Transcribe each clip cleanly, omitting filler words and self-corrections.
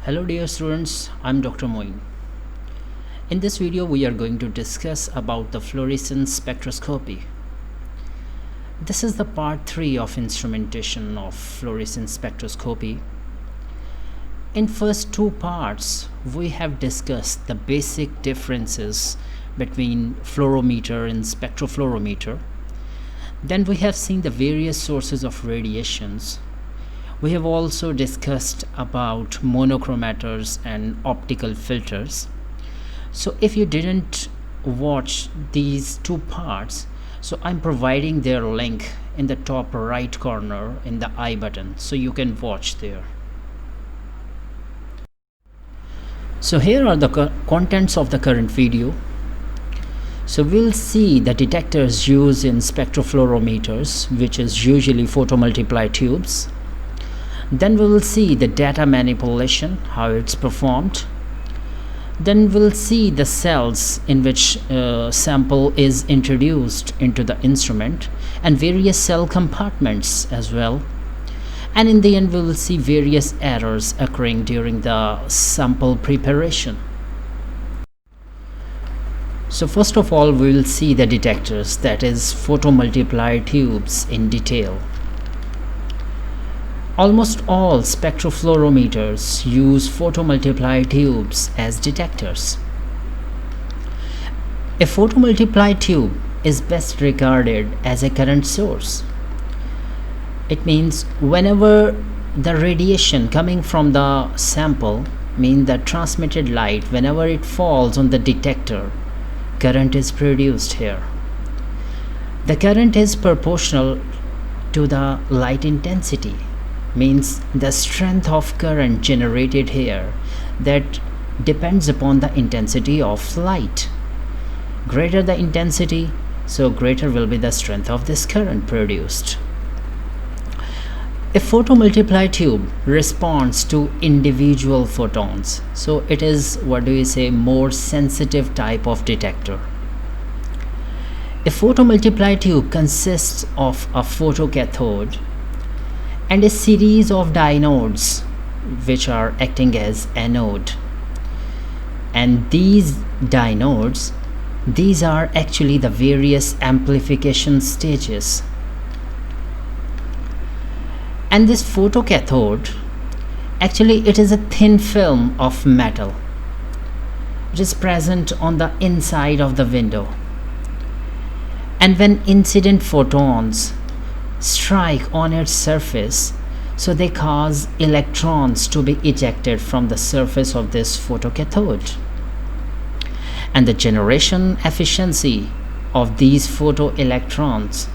Hello dear students, I'm Dr. Moin. In this video we are going to discuss about the fluorescence spectroscopy. This is the part 3 of instrumentation of fluorescence spectroscopy. In first two parts we have discussed the basic differences between fluorometer and spectrofluorometer. Then we have seen the various sources of radiations. We have also discussed about monochromators and optical filters. So if you didn't watch these two parts, so I'm providing their link in the top right corner in the I button, so you can watch there. So here are the contents of the current video. So we'll see the detectors used in spectrofluorometers, which is usually photomultiplier tubes. Then we will see the data manipulation, how it's performed. Then we'll see the cells in which sample is introduced into the instrument and various cell compartments as well. And in the end we will see various errors occurring during the sample preparation. So first of all we will see the detectors, that is photomultiplier tubes, in detail. Almost all spectrofluorometers use photomultiplier tubes as detectors. A photomultiplier tube is best regarded as a current source. It means whenever the radiation coming from the sample, means the transmitted light, whenever it falls on the detector, current is produced here. The current is proportional to the light intensity. Means the strength of current generated here, that depends upon the intensity of light. Greater the intensity, so greater will be the strength of this current produced. A photomultiplier tube responds to individual photons, so it is, more sensitive type of detector. A photomultiplier tube consists of a photocathode and a series of diodes which are acting as anode. And these diodes, these are actually the various amplification stages. And this photocathode, actually it is a thin film of metal which is present on the inside of the window. And when incident photons strike on its surface, so they cause electrons to be ejected from the surface of this photocathode. And the generation efficiency of these photoelectrons,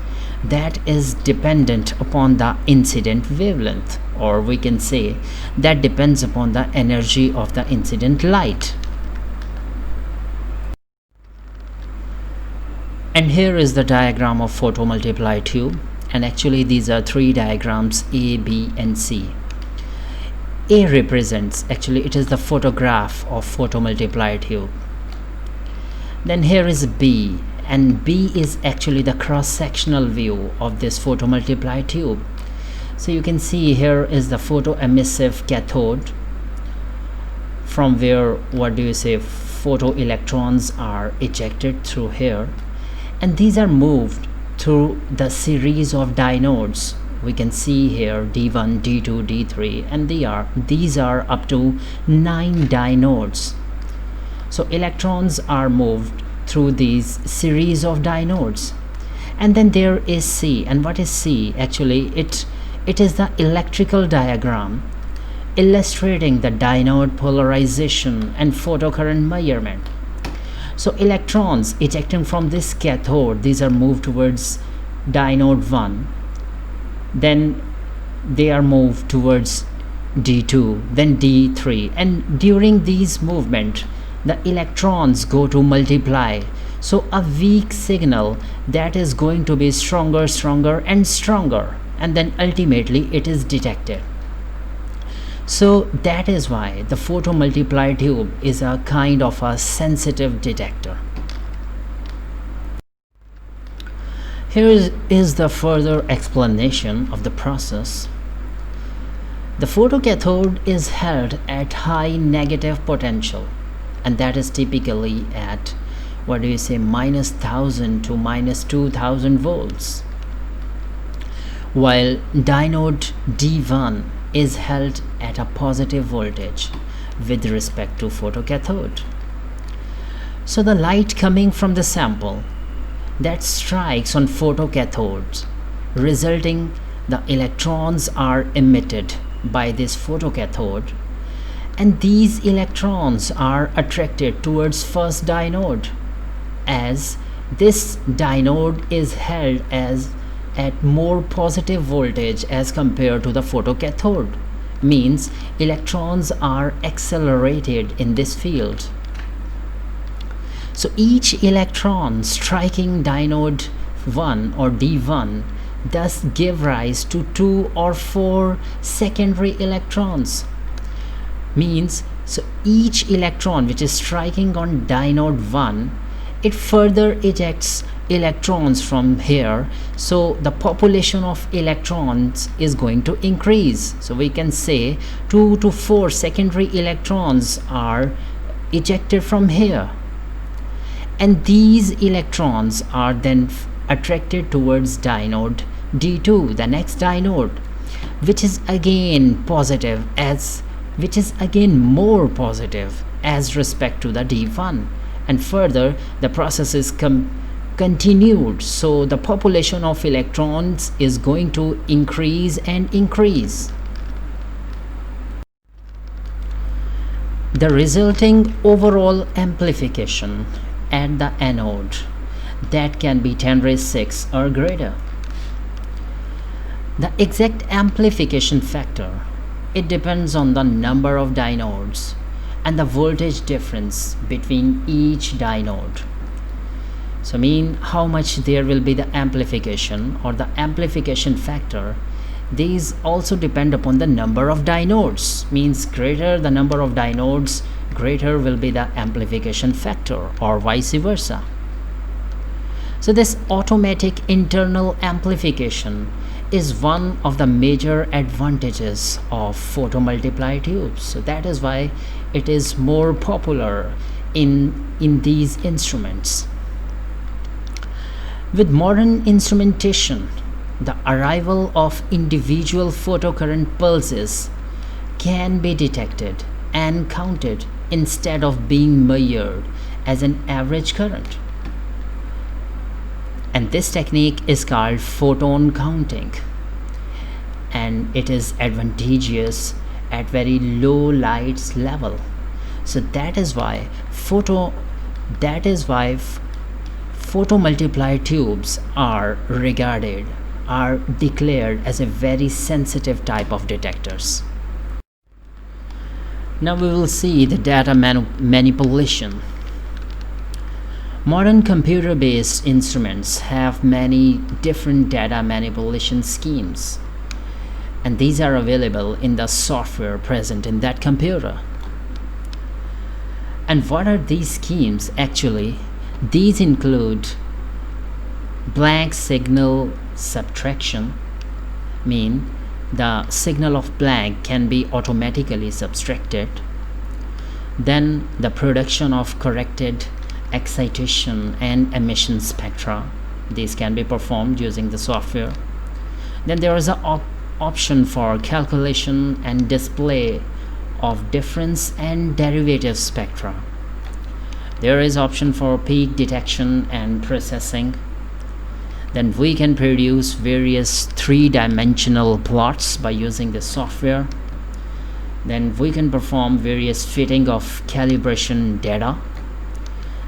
that is dependent upon the incident wavelength, or we can say that depends upon the energy of the incident light. And here is the diagram of photomultiplier tube. And actually these are three diagrams, A, B and C. A represents, actually it is the photograph of photomultiplier tube. Then here is B, and B is actually the cross-sectional view of this photomultiplier tube. So you can see here is the photoemissive cathode, from where photoelectrons are ejected through here, and these are moved through the series of diodes. We can see here D1, D2, D3, and these are up to 9 diodes. So electrons are moved through these series of diodes. And then there is C. And what is C? Actually it is the electrical diagram illustrating the diode polarization and photocurrent measurement. So electrons ejecting from this cathode, these are moved towards diode 1, then they are moved towards D2, then D3, and during these movement the electrons go to multiply. So a weak signal that is going to be stronger and stronger, and then ultimately it is detected. So that is why the photomultiplier tube is a kind of a sensitive detector. Here is the further explanation of the process. The photocathode is held at high negative potential, and that is typically at -1000 to -2000 volts, while diode D1 is held at a positive voltage with respect to photocathode. So the light coming from the sample that strikes on photocathodes, resulting the electrons are emitted by this photocathode, and these electrons are attracted towards first diode, as this diode is held as at more positive voltage as compared to the photocathode, means electrons are accelerated in this field. So each electron striking diode 1 or D1 thus give rise to 2 or 4 secondary electrons, means so each electron which is striking on diode 1, it further ejects electrons from here, so the population of electrons is going to increase. So we can say 2 to 4 secondary electrons are ejected from here, and these electrons are then attracted towards diode D2, the next diode, which is again positive, which is again more positive as respect to the D1, and further the process is continued, so the population of electrons is going to increase and increase. The resulting overall amplification at the anode, that can be 10⁻⁶ or greater. The exact amplification factor, it depends on the number of diodes and the voltage difference between each diode. So mean how much there will be the amplification or the amplification factor. These also depend upon the number of diodes, means greater the number of diodes, greater will be the amplification factor, or vice versa. So this automatic internal amplification is one of the major advantages of photomultiplier tubes. So that is why it is more popular in these instruments. With modern instrumentation, the arrival of individual photocurrent pulses can be detected and counted instead of being measured as an average current. And this technique is called photon counting, and it is advantageous at very low light level. So that is why photomultiplier tubes are declared as a very sensitive type of detectors. Now we will see the data manipulation. Modern computer-based instruments have many different data manipulation schemes, and these are available in the software present in that computer. And what are these schemes actually? These include blank signal subtraction, mean the signal of blank can be automatically subtracted. Then the production of corrected excitation and emission spectra, these can be performed using the software. Then there is an option for calculation and display of difference and derivative spectra. There is option for peak detection and processing. Then we can produce various three-dimensional plots by using the software. Then we can perform various fitting of calibration data.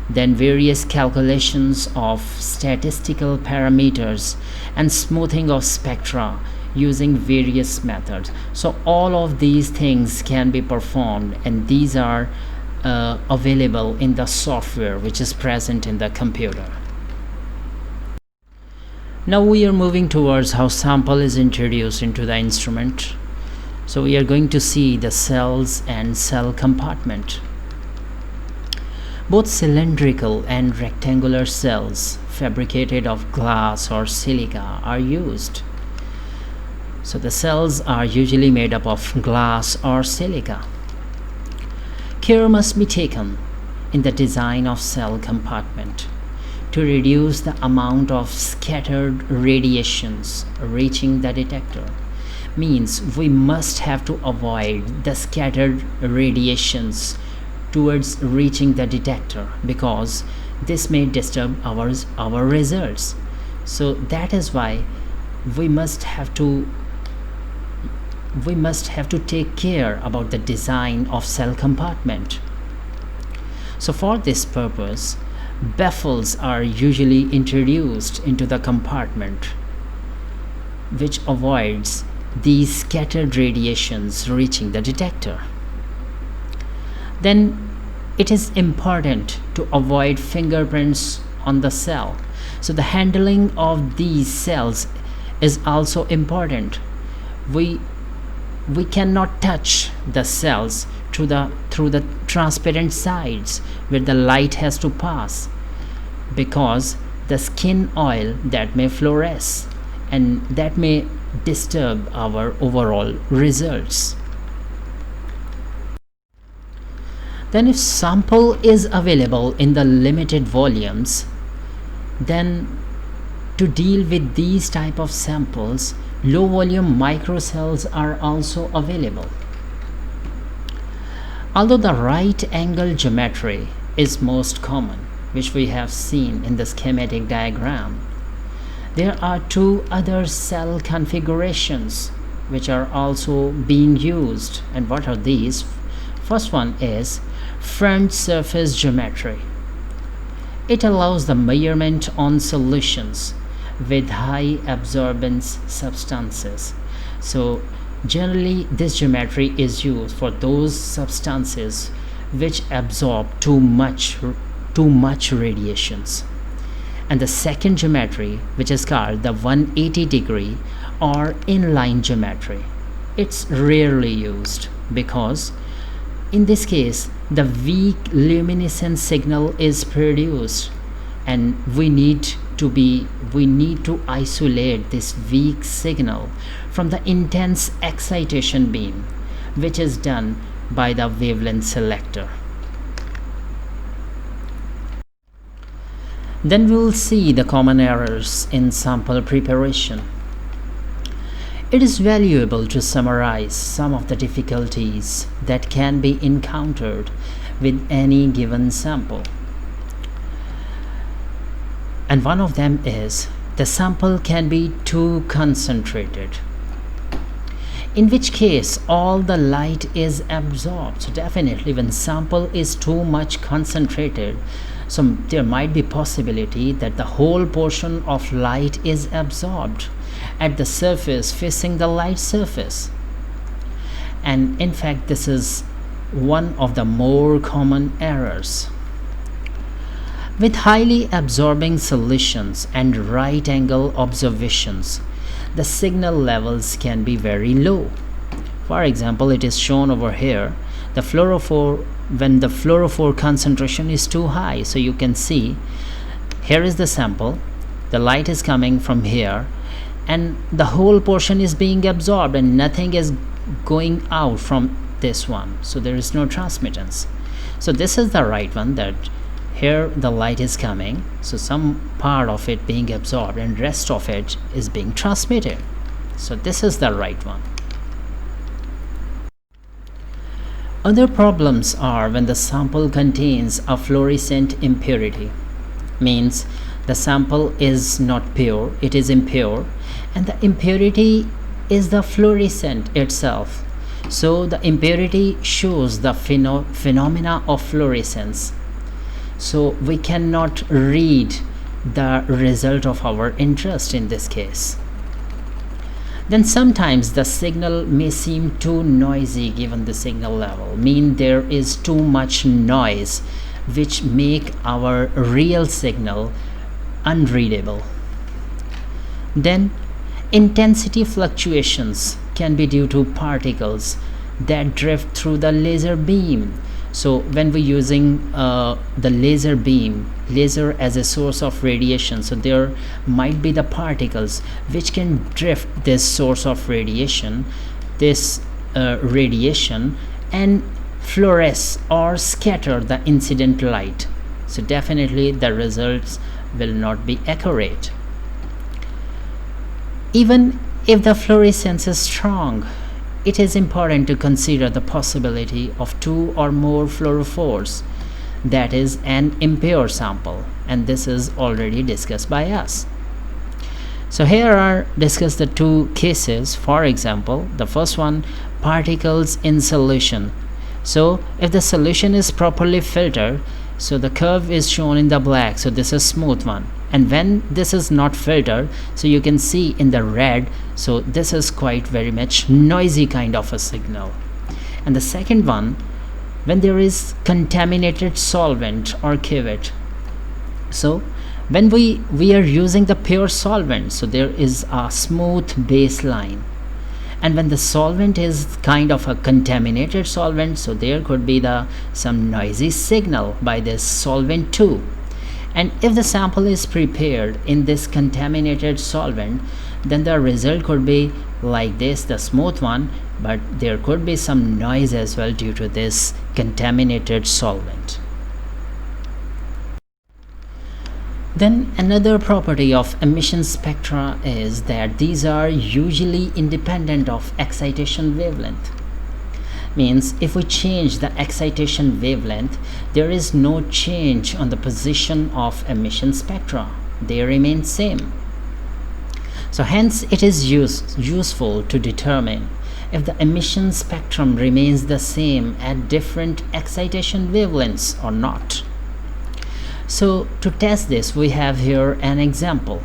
Then various calculations of statistical parameters and smoothing of spectra using various methods. So all of these things can be performed, and these are available in the software which is present in the computer. Now we are moving towards how sample is introduced into the instrument. So we are going to see the cells and cell compartment. Both cylindrical and rectangular cells fabricated of glass or silica are used. So the cells are usually made up of glass or silica. Care must be taken in the design of cell compartment to reduce the amount of scattered radiations reaching the detector. Means we must have to avoid the scattered radiations towards reaching the detector, because this may disturb our results. So that is why we must have to take care about the design of cell compartment. So for this purpose, baffles are usually introduced into the compartment, which avoids these scattered radiations reaching the detector. Then it is important to avoid fingerprints on the cell. So the handling of these cells is also important. We cannot touch the cells through the transparent sides where the light has to pass, because the skin oil that may fluoresce and that may disturb our overall results. Then if sample is available in the limited volumes, then to deal with these type of samples, low volume microcells are also available. Although the right angle geometry is most common, which we have seen in the schematic diagram, there are two other cell configurations which are also being used. And what are these? First one is front surface geometry. It allows the measurement on solutions with high absorbance substances. So generally this geometry is used for those substances which absorb too much radiations. And the second geometry, which is called the 180 degree or inline geometry, it's rarely used because in this case the weak luminescence signal is produced, and we need to isolate this weak signal from the intense excitation beam, which is done by the wavelength selector. Then we will see the common errors in sample preparation. It is valuable to summarize some of the difficulties that can be encountered with any given sample. And one of them is the sample can be too concentrated, in which case all the light is absorbed. So definitely when sample is too much concentrated, so there might be possibility that the whole portion of light is absorbed at the surface facing the light surface. And in fact this is one of the more common errors. With highly absorbing solutions and right angle observations, the signal levels can be very low. For example, it is shown over here, the fluorophore, when the fluorophore concentration is too high. So you can see here is the sample, the light is coming from here and the whole portion is being absorbed and nothing is going out from this one, so there is no transmittance. So this is the right one, that here the light is coming, so some part of it being absorbed and rest of it is being transmitted. So this is the right one. Other problems are when the sample contains a fluorescent impurity, means the sample is not pure, it is impure, and the impurity is the fluorescent itself. So the impurity shows the phenomena of fluorescence. So we cannot read the result of our interest in this case. Then sometimes the signal may seem too noisy given the signal level, mean there is too much noise which make our real signal unreadable. Then intensity fluctuations can be due to particles that drift through the laser beam. So when we're using the laser beam, laser as a source of radiation, so there might be the particles which can drift this source of radiation, this radiation, and fluoresce or scatter the incident light. So definitely the results will not be accurate. Even if the fluorescence is strong, it is important to consider the possibility of 2 or more fluorophores, that is an impure sample, and this is already discussed by us. So here are discussed the 2 cases. For example, the first one, particles in solution. So if the solution is properly filtered, so the curve is shown in the black, so this is smooth one. And when this is not filtered, so you can see in the red, so this is quite very much noisy kind of a signal. And the second one, when there is contaminated solvent or cuvette. So when we are using the pure solvent, so there is a smooth baseline. And when the solvent is kind of a contaminated solvent, so there could be some noisy signal by this solvent too. And if the sample is prepared in this contaminated solvent, then the result could be like this, the smooth one, but there could be some noise as well due to this contaminated solvent. Then another property of emission spectra is that these are usually independent of excitation wavelength. Means if we change the excitation wavelength, there is no change on the position of emission spectra. They remain same. So hence it is useful to determine if the emission spectrum remains the same at different excitation wavelengths or not. So to test this, we have here an example.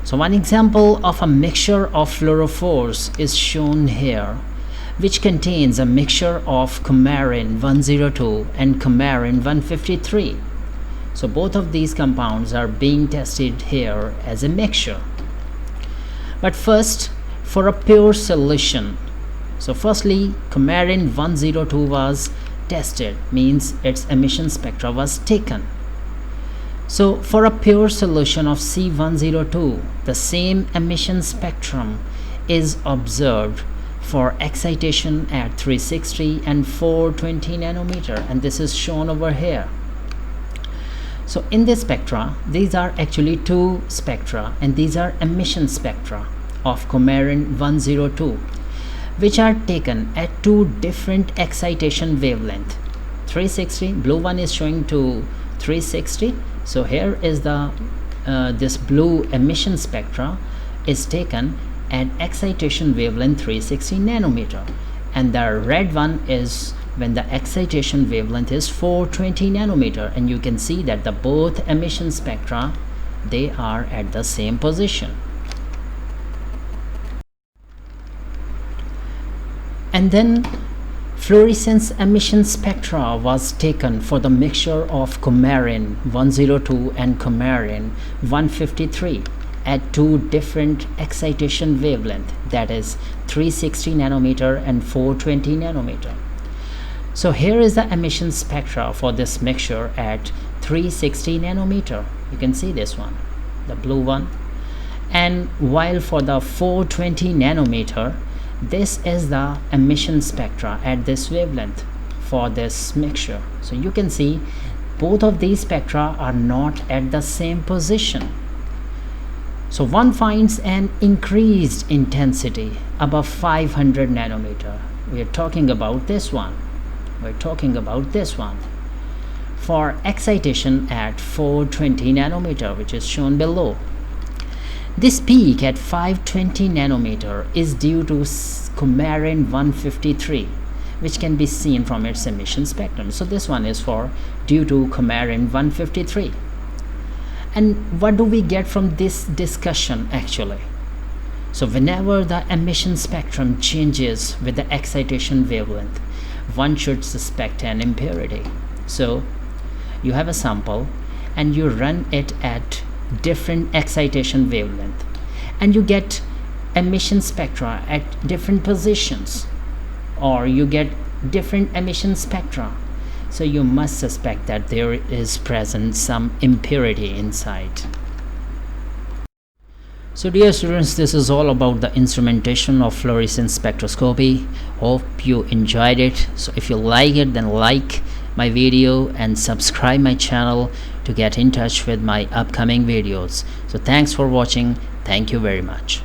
So one example of a mixture of fluorophores is shown here, which contains a mixture of coumarin 102 and coumarin 153. So both of these compounds are being tested here as a mixture. But first, for a pure solution, so firstly coumarin 102 was tested, means its emission spectra was taken. So for a pure solution of C102, the same emission spectrum is observed for excitation at 360 and 420 nanometer, and this is shown over here. So in this spectra, these are actually 2 spectra, and these are emission spectra of coumarin 102, which are taken at 2 different excitation wavelength. 360, blue one is showing to 360. So here is the this blue emission spectra is taken at excitation wavelength 360 nanometer, and the red one is when the excitation wavelength is 420 nanometer, and you can see that the both emission spectra, they are at the same position. And then fluorescence emission spectra was taken for the mixture of coumarin 102 and coumarin 153 at 2 different excitation wavelength, that is 360 nanometer and 420 nanometer. So here is the emission spectra for this mixture at 360 nanometer. You can see this one, the blue one. And while for the 420 nanometer, this is the emission spectra at this wavelength for this mixture. So you can see both of these spectra are not at the same position. So one finds an increased intensity above 500 nanometer. We are talking about this one. We're talking about this one for excitation at 420 nanometer, which is shown below. This peak at 520 nanometer is due to coumarin 153, which can be seen from its emission spectrum. So this one is for due to coumarin 153. And what do we get from this discussion actually? So whenever the emission spectrum changes with the excitation wavelength, one should suspect an impurity. So you have a sample and you run it at different excitation wavelength, and you get emission spectra at different positions, or you get different emission spectra. so you must suspect that there is present some impurity inside. So dear students, this is all about the instrumentation of fluorescence spectroscopy. Hope you enjoyed it. So if you like it, then like my video and subscribe my channel to get in touch with my upcoming videos. So thanks for watching. Thank you very much.